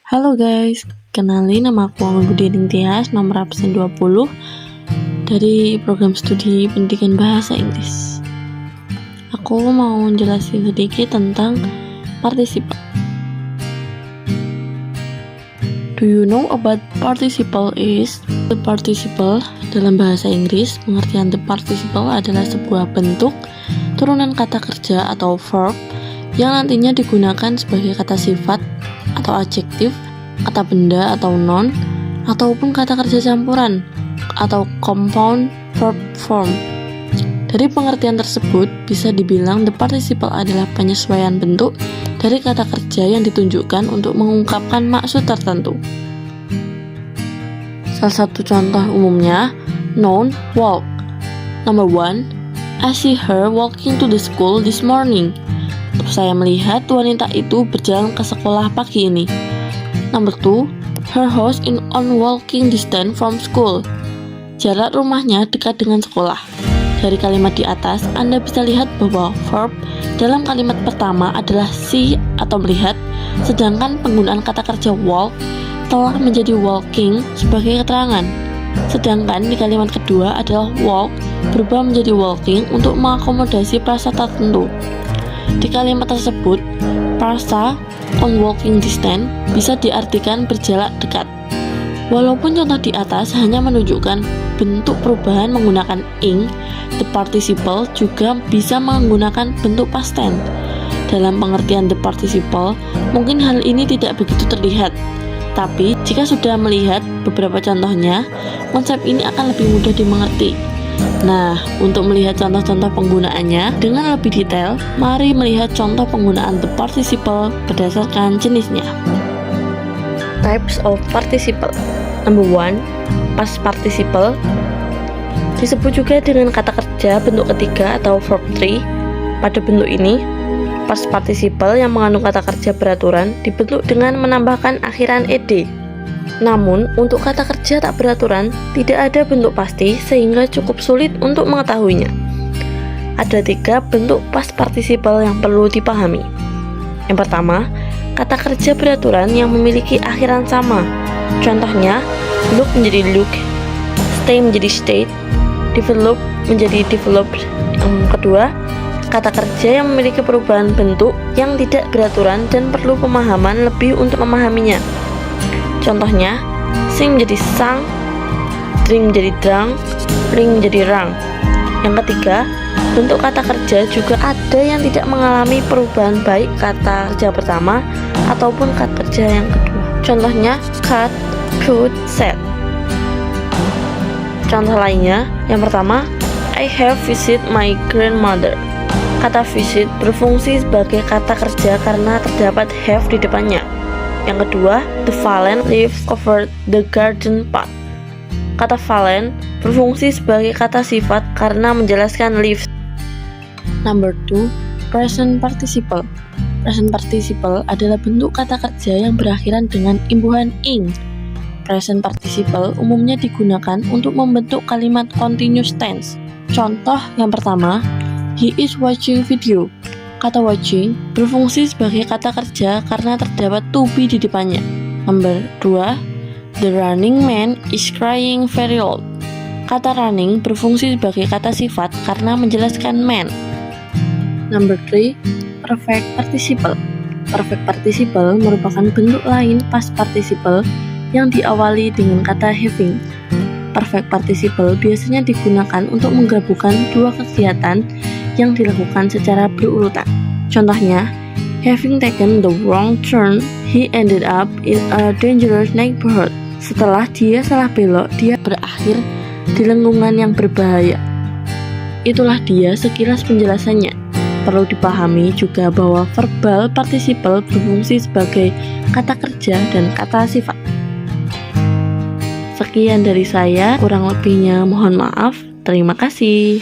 Halo guys, kenalin nama aku Amal Budi Tias, nomor absen 20 dari program studi pendidikan bahasa Inggris. Aku mau jelasin sedikit tentang participle. Do you know about participle is? The participle dalam bahasa Inggris, pengertian the participle adalah sebuah bentuk turunan kata kerja atau verb yang nantinya digunakan sebagai kata sifat atau adjektif, kata benda atau noun, ataupun kata kerja campuran atau compound verb form. Dari pengertian tersebut, bisa dibilang the participle adalah penyesuaian bentuk dari kata kerja yang ditunjukkan untuk mengungkapkan maksud tertentu. Salah satu contoh umumnya, noun walk. Number 1, I see her walking to the school this morning. Saya melihat wanita itu berjalan ke sekolah pagi ini. Number 2, her house is on walking distance from school. Jarak rumahnya dekat dengan sekolah. Dari kalimat di atas, Anda bisa lihat bahwa verb dalam kalimat pertama adalah see atau melihat, sedangkan penggunaan kata kerja walk telah menjadi walking sebagai keterangan. Sedangkan di kalimat kedua adalah walk berubah menjadi walking untuk mengakomodasi frasa tertentu. Di kalimat tersebut, frasa on walking distance bisa diartikan berjarak dekat. Walaupun contoh di atas hanya menunjukkan bentuk perubahan menggunakan ing, the participle juga bisa menggunakan bentuk past tense. Dalam pengertian the participle, mungkin hal ini tidak begitu terlihat. Tapi, jika sudah melihat beberapa contohnya, konsep ini akan lebih mudah dimengerti. Nah, untuk melihat contoh-contoh penggunaannya dengan lebih detail, mari melihat contoh penggunaan the participle berdasarkan jenisnya. Types of participle. Number 1, past participle. Disebut juga dengan kata kerja bentuk ketiga atau verb 3. Pada bentuk ini, past participle yang mengandung kata kerja beraturan dibentuk dengan menambahkan akhiran ed. Namun, untuk kata kerja tak beraturan, tidak ada bentuk pasti sehingga cukup sulit untuk mengetahuinya. Ada 3 bentuk past participle yang perlu dipahami. Yang pertama, kata kerja beraturan yang memiliki akhiran sama. Contohnya, look menjadi look, stay menjadi stayed, develop menjadi developed. Yang kedua, kata kerja yang memiliki perubahan bentuk yang tidak beraturan dan perlu pemahaman lebih untuk memahaminya. Contohnya, sing menjadi sang, drink menjadi drunk, ring menjadi rang. Yang ketiga, bentuk kata kerja juga ada yang tidak mengalami perubahan baik kata kerja pertama ataupun kata kerja yang kedua. Contohnya, cut, put, set. Contoh lainnya, yang pertama, I have visit my grandmother. Kata visit berfungsi sebagai kata kerja karena terdapat have di depannya. Yang kedua, the Valen lives over the garden path. Kata Valen berfungsi sebagai kata sifat karena menjelaskan lives. Number 2, present participle. Present participle adalah bentuk kata kerja yang berakhiran dengan imbuhan ing. Present participle umumnya digunakan untuk membentuk kalimat continuous tense. Contoh yang pertama, he is watching video. Kata watching berfungsi sebagai kata kerja karena terdapat to be di depannya. Number 2, the running man is crying very loud. Kata running berfungsi sebagai kata sifat karena menjelaskan man. Number 3, perfect participle. Perfect participle merupakan bentuk lain past participle yang diawali dengan kata having. Perfect participle biasanya digunakan untuk menggabungkan dua kegiatan yang dilakukan secara berurutan. Contohnya, having taken the wrong turn, he ended up in a dangerous neighborhood. Setelah dia salah belok, dia berakhir di lingkungan yang berbahaya. Itulah dia sekilas penjelasannya. Perlu dipahami juga bahwa verbal participle berfungsi sebagai kata kerja dan kata sifat. Sekian dari saya, kurang lebihnya mohon maaf. Terima kasih.